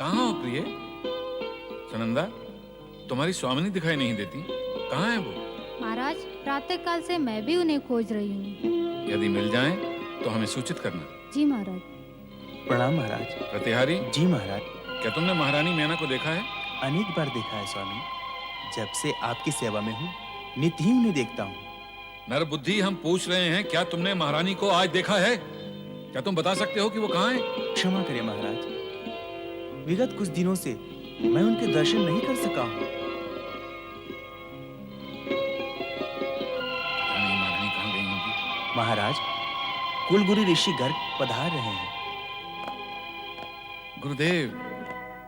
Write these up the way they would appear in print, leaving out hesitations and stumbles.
कहाँ हो प्रिय? सुनंदा, तुम्हारी स्वामिनी दिखाई नहीं देती, कहाँ है वो? महाराज, प्रातः काल से मैं भी उन्हें खोज रही हूँ। यदि मिल जाएं तो हमें सूचित करना। जी महाराज। प्रणाम महाराज। प्रतिहारी, जी महाराज। क्या तुमने महारानी मैना को देखा है? अनेक बार देखा है स्वामी। जब से आपकी सेवा में हूँ नित्य ही उन्हें देखता हूँ। नर बुद्धि, हम पूछ रहे हैं, क्या तुमने महारानी को आज देखा है? क्या तुम बता सकते हो कि वो कहाँ है? क्षमा करें महाराज, विगत कुछ दिनों से मैं उनके दर्शन नहीं कर सका हूँ। पता नहीं महारानी कहाँ गई होगी। महाराज, कुलगुरु ऋषि गर्ग पधार रहे हैं। गुरुदेव,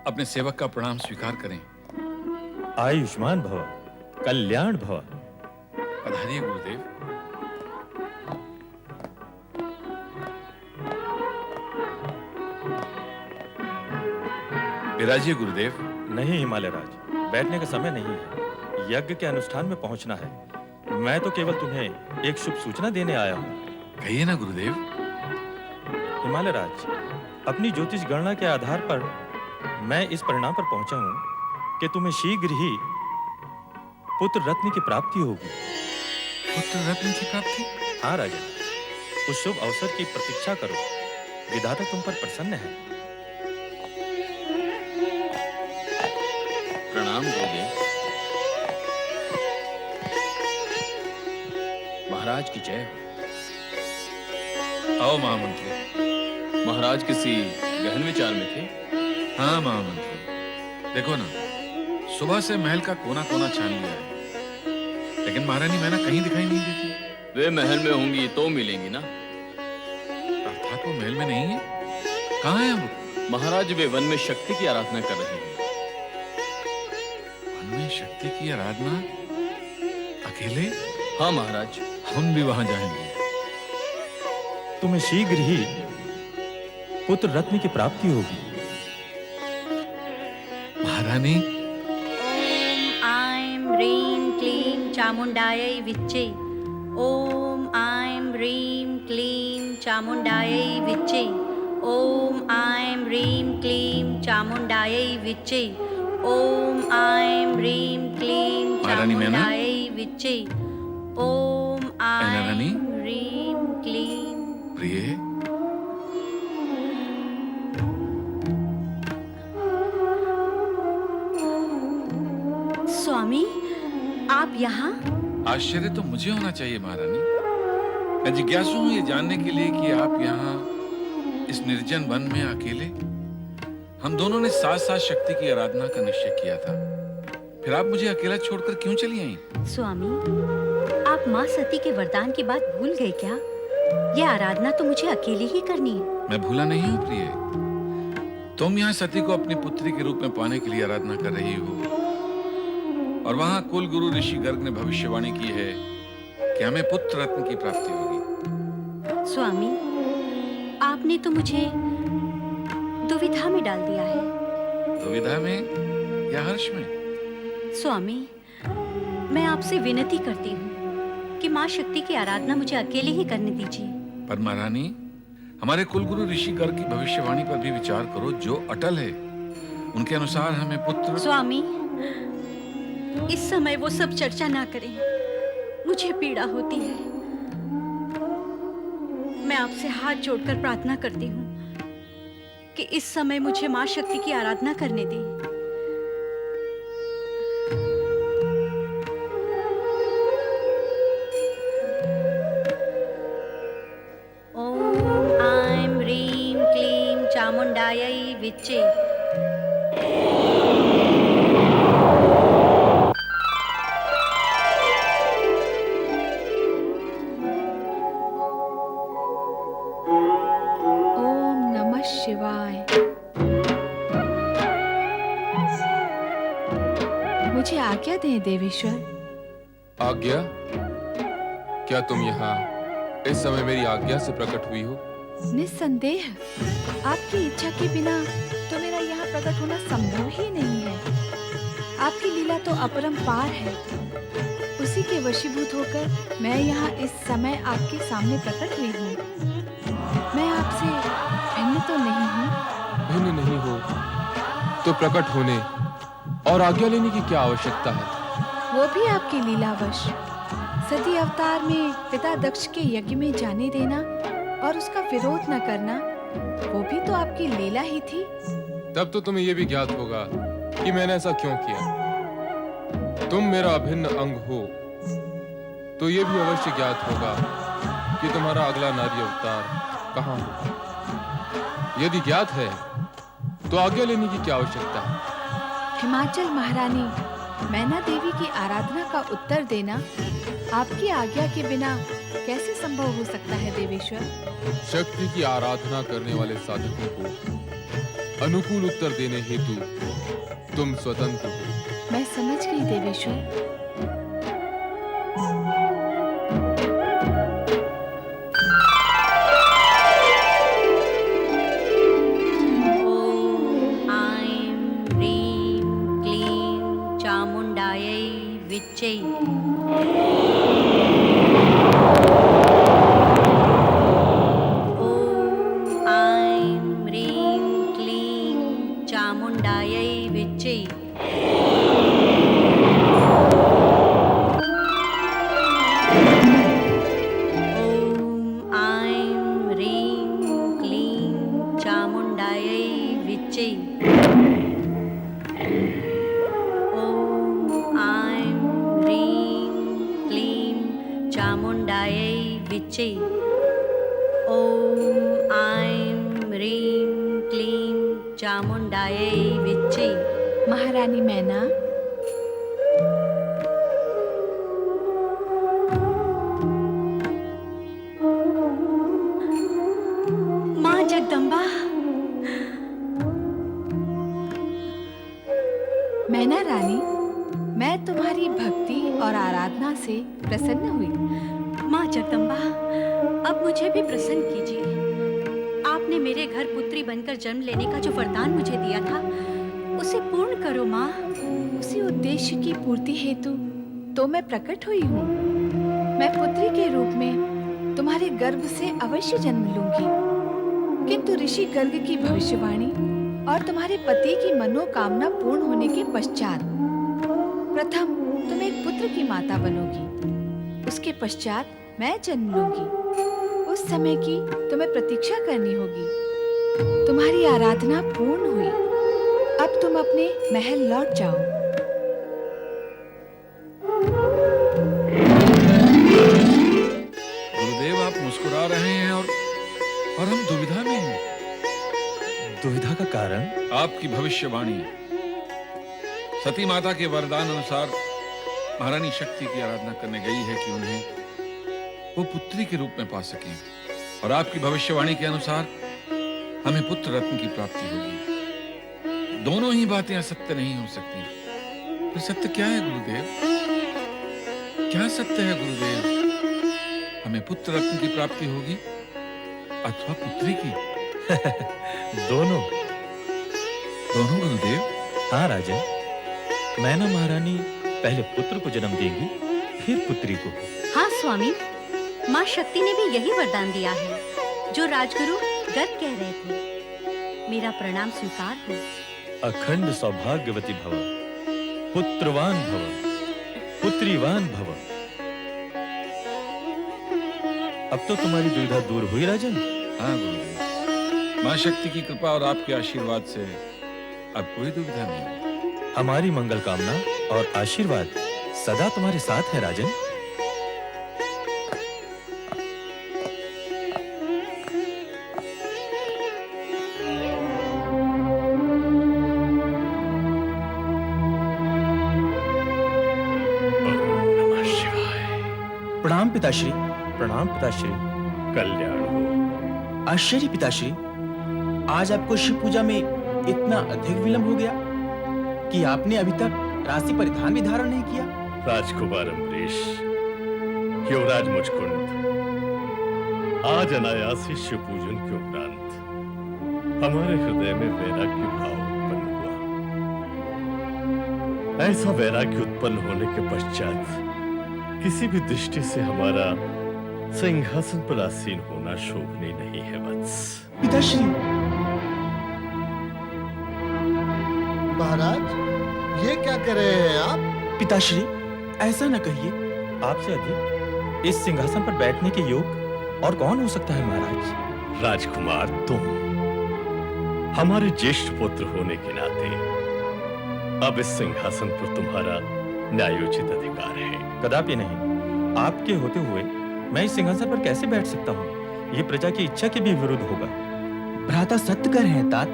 अपने सेवक का प्रणाम स्वीकार करें। आयुष्मान भव, कल्याण भव। पधारिए गुरुदेव। विराजिए गुरुदेव। नहीं हिमालय राज, बैठने का समय नहीं है। यज्ञ के अनुष्ठान में पहुंचना है। मैं तो केवल तुम्हें एक शुभ सूचना देने आया हूँ। कहिए ना गुरुदेव। हिमालय राज, अपनी ज्योतिष गणना के आधार पर मैं इस परिणाम पर पहुंचा हूँ कि तुम्हें शीघ्र ही पुत्र रत्न की प्राप्ति होगी। पुत्र रत्न की प्राप्ति? हाँ राजा, उस शुभ अवसर की प्रतीक्षा करो। विधाता तुम पर प्रसन्न है। प्रणाम गुरुदेव। महाराज की जय। आओ महामंत्री। महाराज किसी गहन विचार में थे? हाँ महामंत्री, देखो ना, सुबह से महल का कोना कोना छान लिया है, लेकिन महारानी मैना कहीं दिखाई नहीं देती। वे महल में होंगी तो मिलेंगी ना। अर्थात वो महल में नहीं है। कहाँ है वो? महाराज, वे वन में शक्ति की आराधना कर रहे हैं। वन में शक्ति की आराधना? अकेले? हाँ महाराज। हम भी वहां जाएंगे। तुम्हें शीघ्र ही पुत्र रत्न की प्राप्ति होगी। महारानी। ओम आइम ह्रीं क्लीं चामुंडायै विच्चे। ओम आइम ह्रीं क्लीं चामुंडायै विच्चे। ओम आइम ह्रीं क्लीं चामुंडायै विच्चे। ओम आइम ह्रीं क्लीं चामुंडायै विच्चे। ओम आइम ह्रीं क्लीं। प्रिय, स्वामी, आप यहाँ? आश्चर्य तो मुझे होना चाहिए महारानी। मैं जिज्ञासु हूँ ये जानने के लिए कि आप यहाँ इस निर्जन वन में अकेले। हम दोनों ने साथ साथ शक्ति की आराधना का निश्चय किया था, फिर आप मुझे अकेला छोड़कर क्यों चली आई? स्वामी, आप माँ सती के वरदान की बात भूल गए क्या? यह आराधना तो मुझे अकेले ही करनी है। मैं भूला नहीं हूँ प्रिय। तुम यहाँ सती को अपनी पुत्री के रूप में पाने के लिए आराधना कर रही हो, और वहां कुल गुरु ऋषि गर्ग ने भविष्यवाणी की है कि हमें पुत्र रत्न की प्राप्ति होगी। स्वामी, आपने तो मुझे दुविधा में डाल दिया है। दुविधा में या हर्ष में? स्वामी, मैं आपसे विनती करती हूँ कि माँ शक्ति की आराधना मुझे अकेले ही करने दीजिए। पर महारानी, हमारे कुलगुरु ऋषि गर्ग की भविष्यवाणी पर भी विचार करो, जो अटल है। उनके अनुसार हमें पुत्र। स्वामी, इस समय वो सब चर्चा ना करें, मुझे पीड़ा होती है। मैं आपसे हाथ जोड़कर प्रार्थना करती हूँ कि इस समय मुझे माँ शक्ति की आराधना करने दें। ओम आइम ह्रीं क्लीं चामुंडायै विच्चे। शिवाय। मुझे आज्ञा दें देवेश्वर। आज्ञा? क्या तुम यहाँ इस समय मेरी आज्ञा से प्रकट हुई हो? निस्संदेह, आपकी इच्छा के बिना तो मेरा यहाँ प्रकट होना संभव ही नहीं है। आपकी लीला तो अपरंपार है। उसी के वशीभूत होकर मैं यहाँ इस समय आपके सामने प्रकट हुई हूँ। मैं आपसे भिन्न तो नहीं हूँ? भिन्न नहीं हो, तो प्रकट होने और आज्ञा लेने की क्या आवश्यकता है? वो भी आपकी लीलावश। सती अवतार में पिता दक्ष के यज्ञ में जाने देना और उसका विरोध न करना, वो भी तो आपकी लीला ही थी। तब तो तुम्हें यह भी ज्ञात होगा कि मैंने ऐसा क्यों किया। तुम मेरा अभिन्न अंग हो तो यह भी अवश्य ज्ञात होगा कि तुम्हारा अगला नारी अवतार कहाँ होगा। यदि ज्ञात है तो आज्ञा लेने की क्या आवश्यकता है? हिमाचल महारानी मैना देवी की आराधना का उत्तर देना आपकी आज्ञा के बिना कैसे संभव हो सकता है देवेश्वर? शक्ति की आराधना करने वाले साधकों को अनुकूल उत्तर देने हेतु तुम स्वतंत्र हो। मैं समझ गई देवेश्वर। ओम ऐं ह्रीं क्लीं चामुण्डायै विच्चे। ओम ऐं ह्रीं क्लीं चामुण्डायै विच्चे। ओम ऐं ह्रीं क्लीं चामुण्डायै विच्चे। ओम ऐं ह्रीं क्लीं चामुण्डायै विच्चे। ओम ऐं ह्रीं क्लीं चामुण्डायै विच्चे। महारानी मैना, माँ जगदम्बा, मैना रानी, मैं तुम्हारी भक्ति और आराधना से प्रसन्न हुई। माँ जगदम्बा, अब मुझे भी प्रसन्न कीजिए। आपने मेरे घर पुत्री बनकर जन्म लेने का जो वरदान मुझे दिया था, उसे पूर्ण करो माँ। उसी उद्देश्य की पूर्ति हेतु तो मैं प्रकट हुई हूँ। मैं पुत्री के रूप में तुम्हारे गर्भ से अवश्य जन्म लूंगी, किंतु ऋषि गर्ग की भविष्यवाणी और तुम्हारे पति की मनोकामना पूर्ण होने के पश्चात प्रथम तुम एक पुत्र की माता बनोगी, उसके पश्चात मैं जन्म लूंगी। उस समय की तुम्हें प्रतीक्षा करनी होगी। तुम्हारी आराधना पूर्ण हुई, अब तुम अपने महल लौट जाओ। गुरुदेव, आप मुस्कुरा रहे हैं और हम दुविधा में हैं। दुविधा का कारण? आपकी भविष्यवाणी सती माता के वरदान अनुसार महारानी शक्ति की आराधना करने गई है कि उन्हें वो पुत्री के रूप में पा सकें, और आपकी भविष्यवाणी के अनुसार हमें पुत्र रत्न की प्राप्ति होगी। दोनों ही बातें असत्य नहीं हो सकती। तो सत्य क्या है गुरुदेव? क्या सत्य है गुरुदेव? हमें पुत्र रत्न की प्राप्ति होगी अथवा पुत्री की? दोनों। दोनों गुरुदेव? हाँ राजन, मैना महारानी पहले पुत्र को जन्म देगी, फिर पुत्री को। हाँ स्वामी, माँ शक्ति ने भी यही वरदान दिया है जो राजगुरु गर्ग कह रहे थे। मेरा प्रणाम स्वीकार हो। अखंड सौभाग्यवती भव, पुत्रवान भव, पुत्रीवान भव। अब तो तुम्हारी दुविधा दूर हुई राजन? हाँ गुरुदेव, माँ शक्ति की कृपा और आपके आशीर्वाद से अब कोई दुविधा नहीं। हमारी मंगल कामना और आशीर्वाद सदा तुम्हारे साथ है राजन। प्रणाम पिताश्री। प्रणाम पिताश्री। कल्याण हो। आश्चर्य पिताश्री, आज आपको शिव पूजा में इतना अधिक विलंब हो गया कि आपने अभी तक राशि परिधान भी धारण नहीं किया। राजकुमार अम्बरीश, युवराज मुचकुंद, आज अनायासी शिव पूजन के उपरांत हमारे हृदय में वैराग्य भाव उत्पन्न हुआ। ऐसा वैराग्य उत्पन्न होने के पश्चात किसी भी दृष्टि से हमारा सिंहासन पर आसीन होना शोभनीय नहीं है वत्स। पिताश्री, महाराज, ये क्या कर रहे हैं आप? पिताश्री, ऐसा न कहिए। आपसे अधिक इस सिंहासन पर बैठने के योग और कौन हो सकता है महाराज? राजकुमार, तुम हमारे ज्येष्ठ पुत्र होने के नाते अब इस सिंहासन पर तुम्हारा न्यायोचित अधिकार है। कदापि नहीं। आपके होते हुए मैं इस सिंहासन पर कैसे बैठ सकता हूँ? ये प्रजा की इच्छा के भी विरुद्ध होगा। भ्राता सत्य कह रहे हैं तात।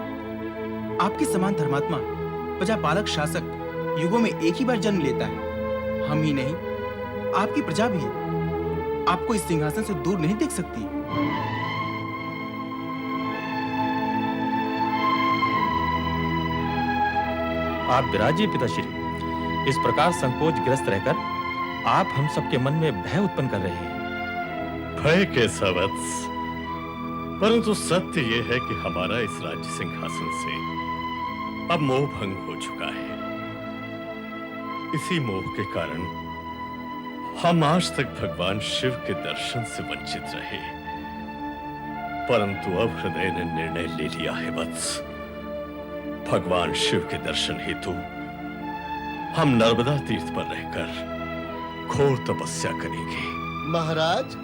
आपके समान धर्मात्मा प्रजा पालक शासक युगों में एक ही बार जन्म लेता है। हम ही नहीं, आपकी प्रजा भी आपको इस सिंहासन से दूर नहीं देख सकती। आप विराजिए पिताश्री। इस प्रकार संकोच ग्रस्त रहकर आप हम सबके मन में भय उत्पन्न कर रहे हैं। भय कैसा वत्स, परंतु सत्य यह है कि हमारा इस राज्य सिंहासन से अब मोह भंग हो चुका है। इसी मोह के कारण हम आज तक भगवान शिव के दर्शन से वंचित रहे, परंतु अब हृदय ने निर्णय ले लिया है वत्स। भगवान शिव के दर्शन हेतु हम नर्मदा तीर्थ पर रहकर घोर तपस्या करेंगे। महाराज,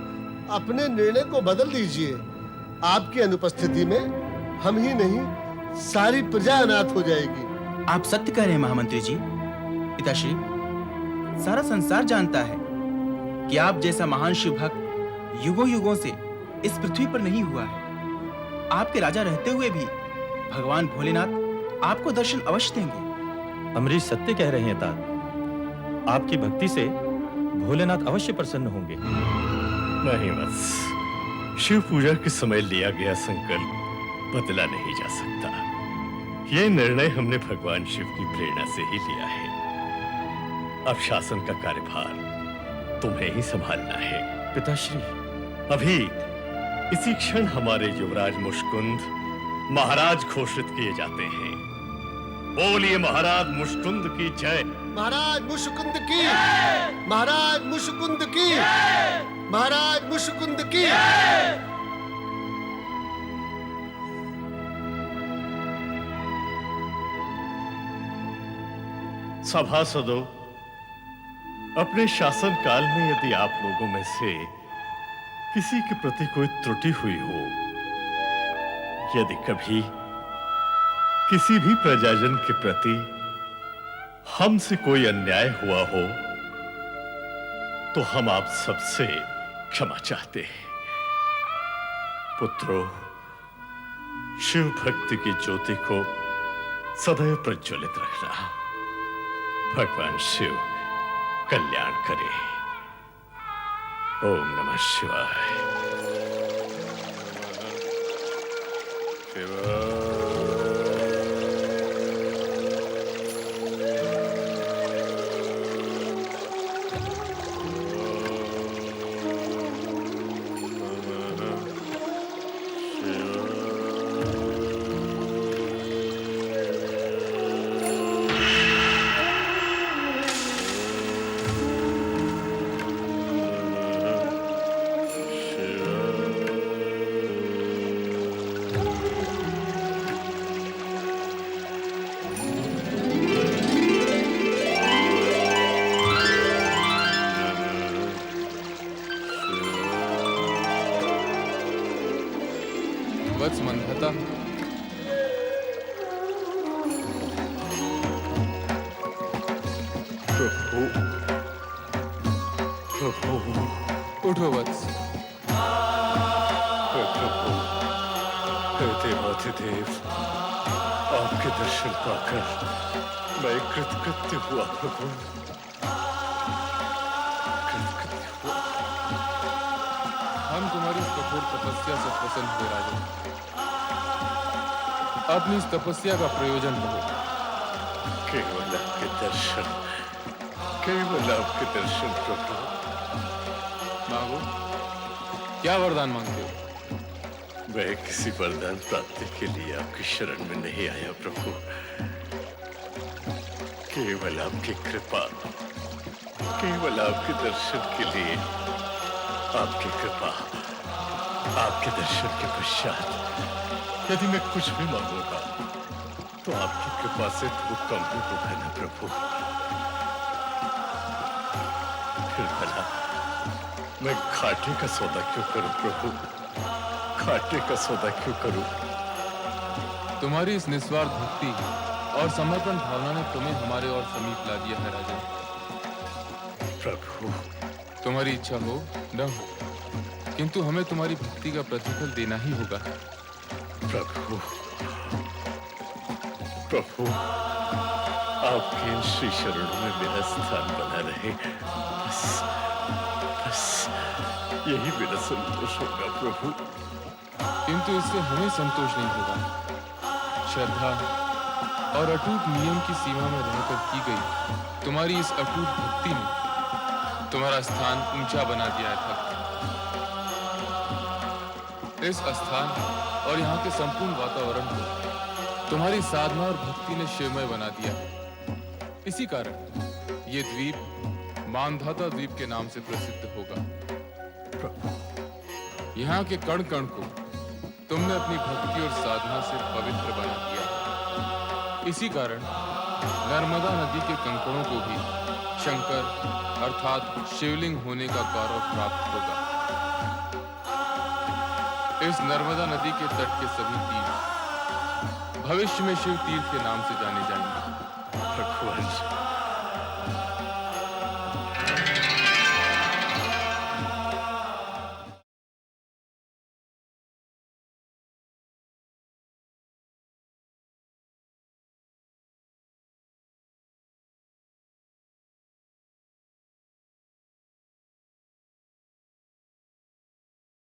अपने निर्णय को बदल दीजिए। आपकी अनुपस्थिति में हम ही नहीं, सारी प्रजा अनाथ हो जाएगी। आप सत्य कह रहे हैं महामंत्री जी। पिताश्री, सारा संसार जानता है कि आप जैसा महान शिव भक्त युगों युगों से इस पृथ्वी पर नहीं हुआ है। आपके राजा रहते हुए भी भगवान भोलेनाथ आपको दर्शन अवश्य देंगे। अमरीश सत्य कह रहे हैं तात। आपकी भक्ति से भोलेनाथ अवश्य प्रसन्न होंगे। नहीं वत्स, शिव पूजा के समय लिया गया संकल्प बदला नहीं जा सकता। यह निर्णय हमने भगवान शिव की प्रेरणा से ही लिया है। अब शासन का कार्यभार तुम्हें ही संभालना है। पिताश्री, अभी इसी क्षण हमारे युवराज मुष्कुंद महाराज घोषित किए जाते हैं। बोलिए महाराज मुष्कुंद की जय। महाराज मुष्कुंद की, महाराज मुष्कुंद की, महाराज मुष्कुंद की। सभासदों, अपने शासन काल में यदि आप लोगों में से किसी के प्रति कोई त्रुटि हुई हो, यदि कभी किसी भी प्रजाजन के प्रति हमसे कोई अन्याय हुआ हो, तो हम आप सबसे क्षमा चाहते हैं। पुत्रों, शिव भक्ति की ज्योति को सदैव प्रज्वलित रखना। भगवान शिव कल्याण करे। ओम नमः शिवाय। वत्स मंधाता, उठो वत्स। देवाधिदेव, आपके दर्शन पाकर मैं कृतकृत्य हुआ प्रभु। कृतकृत्य हुआ। हम तुम्हारी इस कठोर तपस्या से प्रसन्न हुए राजा। अपनी इस तपस्या का प्रयोजन करो। केवल आपके दर्शन, केवल आपके दर्शन प्रभु। मांगो, क्या वरदान मांगते हो? मैं किसी वरदान प्राप्ति के लिए आपकी शरण में नहीं आया प्रभु। केवल आपकी कृपा, केवल आपके दर्शन के लिए, आपकी कृपा, आपके दर्शन के पश्चात यदि मैं कुछ भी मांगूंगा तो आपकी कृपा से तो कम ही होगा ना प्रभु। फिर भला मैं घाटे का सौदा क्यों करूं प्रभु, घाटे का सौदा क्यों करूं? तुम्हारी इस निस्वार्थ भक्ति और समर्पण भावना ने तुम्हें हमारे और समीप ला दिया है राजा। प्रभु, तुम्हारी इच्छा हो न हो, किंतु हमें तुम्हारी भक्ति का प्रतिफल देना ही होगा। प्रभु, प्रभु, आपके इन श्री शरणों में मेरा स्थान बना रहे, बस बस यही मेरा संतोष होगा प्रभु। किंतु इससे हमें संतोष नहीं होगा। श्रद्धा और अटूट नियम की सीमा में रहकर की गई तुम्हारी इस अटूट भक्ति ने तुम्हारा स्थान ऊंचा बना दिया था। इस स्थान और यहाँ के संपूर्ण वातावरण को तुम्हारी साधना और भक्ति ने शिवमय बना दिया। इसी कारण ये द्वीप मानधाता द्वीप के नाम से प्रसिद्ध होगा। यहाँ के कण कण को तुमने अपनी भक्ति और साधना से पवित्र बना दिया। इसी कारण नर्मदा नदी के कंकड़ों को भी शंकर अर्थात शिवलिंग होने का गौरव प्राप्त होगा। इस नर्मदा नदी के तट के सभी तीर्थ भविष्य में शिव तीर्थ के नाम से जाने जाएंगे। भगवान